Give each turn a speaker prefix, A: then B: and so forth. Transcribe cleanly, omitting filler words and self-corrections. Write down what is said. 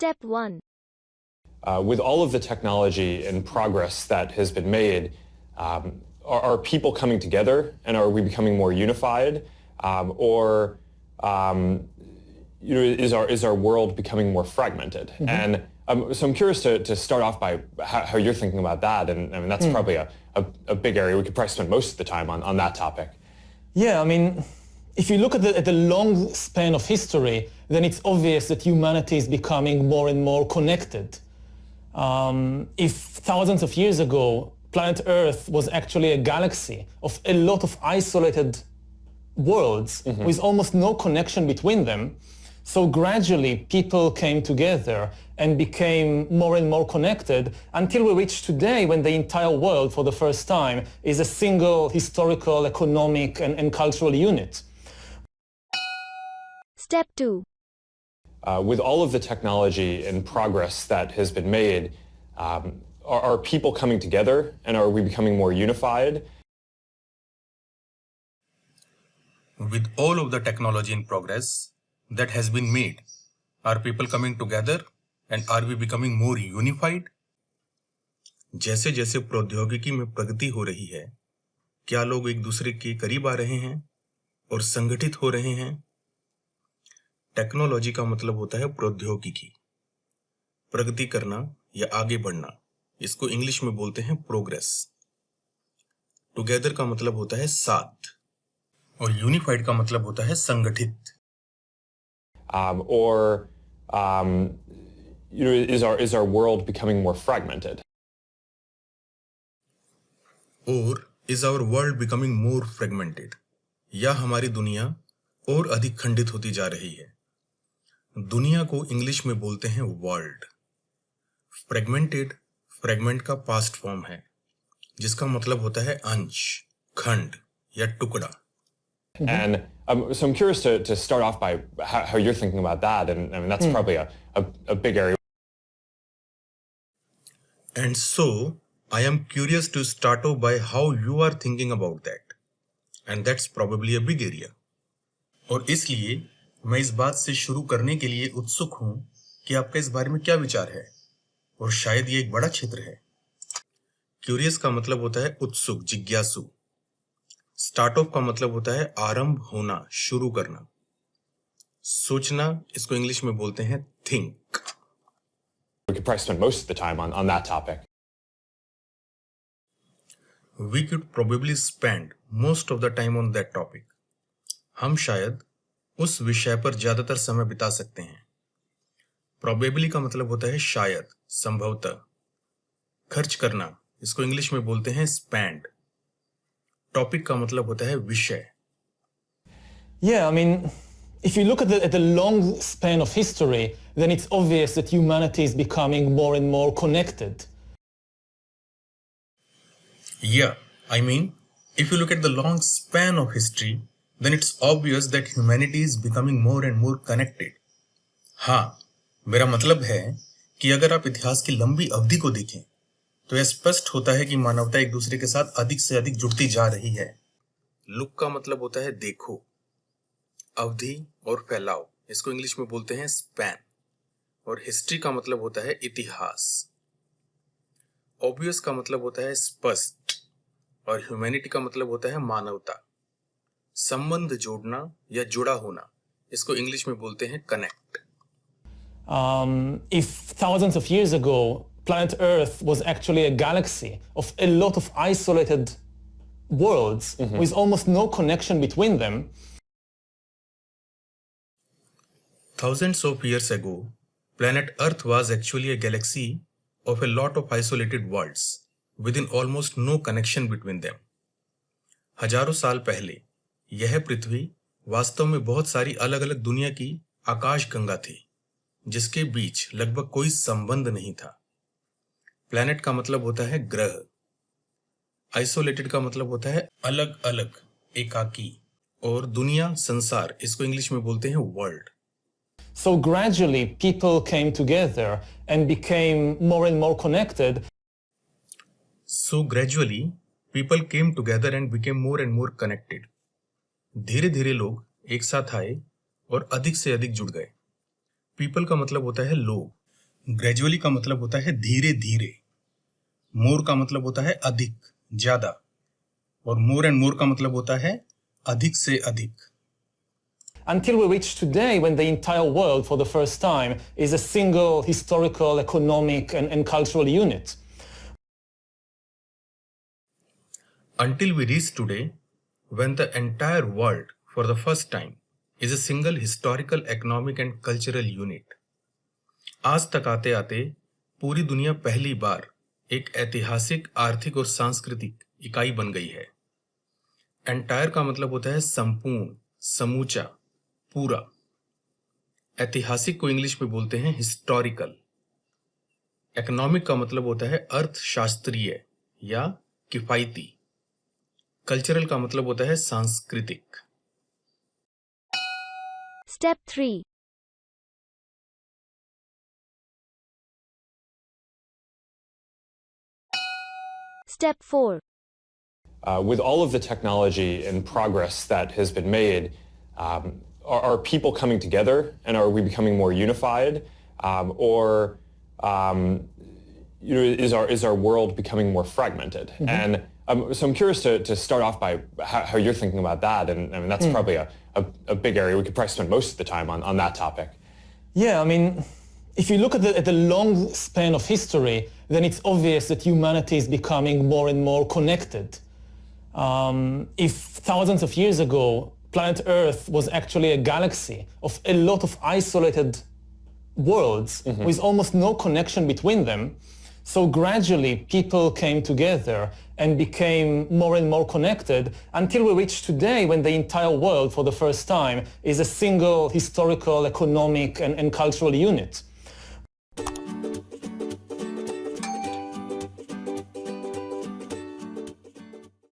A: Step 1.
B: With all of the technology and progress that has been made, are people coming together and are we becoming more unified? Is our world becoming more fragmented? Mm-hmm. And so I'm curious to start off by how you're thinking about that. And I mean, that's probably a big area. We could probably spend most of the time on that topic.
C: Yeah, I mean, if you look at the long span of history, then it's obvious that humanity is becoming more and more connected. If thousands of years ago, planet Earth was actually a galaxy of a lot of isolated worlds with almost no connection between them, so gradually people came together and became more and more connected until we reach today when the entire world for the first time is a single historical, economic and cultural unit.
A: Step 2.
B: With all of the technology and progress that has been made, are people coming together and are we becoming more unified?
D: With all of the technology and progress that has been made, are people coming together and are we becoming more unified? जैसे जैसे प्रौद्योगिकी में प्रगति हो रही है, क्या लोग एक दूसरे के करीब आ रहे हैं और संगठित हो रहे हैं? टेक्नोलॉजी का मतलब होता है प्रौद्योगिकी, प्रगति करना या आगे बढ़ना। इसको इंग्लिश में बोलते हैं प्रोग्रेस। टुगेदर का मतलब होता है साथ और यूनिफाइड का मतलब होता है संगठित।
B: Is our world becoming more fragmented?
D: Or is our world becoming more fragmented? या हमारी दुनिया और अधिक खंडित होती जा रही है। दुनिया को इंग्लिश में बोलते हैं वर्ल्ड। फ्रेगमेंटेड फ्रेगमेंट का पास्ट फॉर्म है जिसका मतलब होता है अंश, खंड या टुकड़ा।
B: And so I'm curious to start off by how you're thinking about that, and I mean that's probably a big area.
D: And so I am curious to start off by how you are thinking about that, and that's probably a big area. और इसलिए मैं इस बात से शुरू करने के लिए उत्सुक हूं कि आपका इस बारे में क्या विचार है, और शायद ये एक बड़ा क्षेत्र है। क्यूरियस का मतलब होता है उत्सुक, जिज्ञासु। स्टार्ट ऑफ का मतलब होता है आरंभ होना, शुरू करना। सोचना, इसको इंग्लिश में बोलते हैं think.
B: We could probably spend most of the time on that topic.
D: We could probably spend most of the time on that topic. हम शायद उस विषय पर ज्यादातर समय बिता सकते हैं। Probably का मतलब होता है शायद, संभवतः। खर्च करना, इसको इंग्लिश में बोलते हैं spend. टॉपिक का मतलब होता है विषय।
C: Yeah, I mean, if you look at the long span of history, then it's obvious that humanity is becoming more and more connected.
D: Yeah, I mean, if you look at the long span of history, then it's obvious that humanity is becoming more and more connected. हाँ, मेरा मतलब है कि अगर आप इतिहास की लंबी अवधि को देखें, तो यह स्पष्ट होता है कि मानवता एक दूसरे के साथ अधिक से अधिक जुड़ती जा रही है। लुक का मतलब होता है देखो। अवधि और फैलाव, इसको इंग्लिश में बोलते हैं स्पैन। और हिस्ट्री का मतलब होता है इतिहास। ऑब्वियस का मतलब होता है स्पष्ट और ह्यूमैनिटी का मतलब होता है मानवता। संबंध जोड़ना या जुड़ा होना, इसको इंग्लिश में बोलते हैं connect.
C: If thousands of years ago, planet Earth was actually a galaxy of a lot of isolated worlds with almost no connection between them.
D: Thousands of years ago, planet Earth was actually a galaxy of a lot of isolated worlds within almost no connection between them. हजारों साल पहले यह पृथ्वी वास्तव में बहुत सारी अलग अलग दुनिया की आकाश गंगा थी जिसके बीच लगभग कोई संबंध नहीं था। प्लैनेट का मतलब होता है ग्रह। आइसोलेटेड का मतलब होता है अलग अलग, एकाकी। और दुनिया, संसार, इसको इंग्लिश में बोलते हैं world.
C: So gradually people came together and became more and more connected.
D: So gradually people came together and became more and more connected. धीरे धीरे लोग एक साथ आए और अधिक से अधिक जुड़ गए। People का मतलब होता है लोग। ग्रेजुअली का मतलब होता है धीरे धीरे, मोर का मतलब होता है अधिक, ज्यादा, और मोर एंड मोर का मतलब होता है अधिक से अधिक.
C: Until we reach today when the entire world for the first time is a single historical, economic and cultural unit.
D: Until we reach today when the entire world for the first time is a single historical, economic and cultural unit. आज तक आते आते पूरी दुनिया पहली बार एक ऐतिहासिक, आर्थिक और सांस्कृतिक इकाई बन गई है. एंटायर का मतलब होता है संपूर्ण, समूचा, पूरा. ऐतिहासिक को इंग्लिश में बोलते हैं हिस्टोरिकल. इकोनॉमिक का मतलब होता है अर्थशास्त्रीय या किफायती. कल्चरल का मतलब होता है सांस्कृतिक.
A: Step 3. Step 4.
B: With all of the technology and progress that has been made, are people coming together and are we becoming more unified, or is our world becoming more fragmented? And so I'm curious to start off by how you're thinking about that, and I mean that's probably a big area. We could probably spend most of the time on that topic.
C: Yeah, I mean, if you look at the long span of history, then it's obvious that humanity is becoming more and more connected. If thousands of years ago, planet Earth was actually a galaxy of a lot of isolated worlds with almost no connection between them, so gradually people came together and became more and more connected until we reach today when the entire world for the first time is a single historical, economic and cultural unit.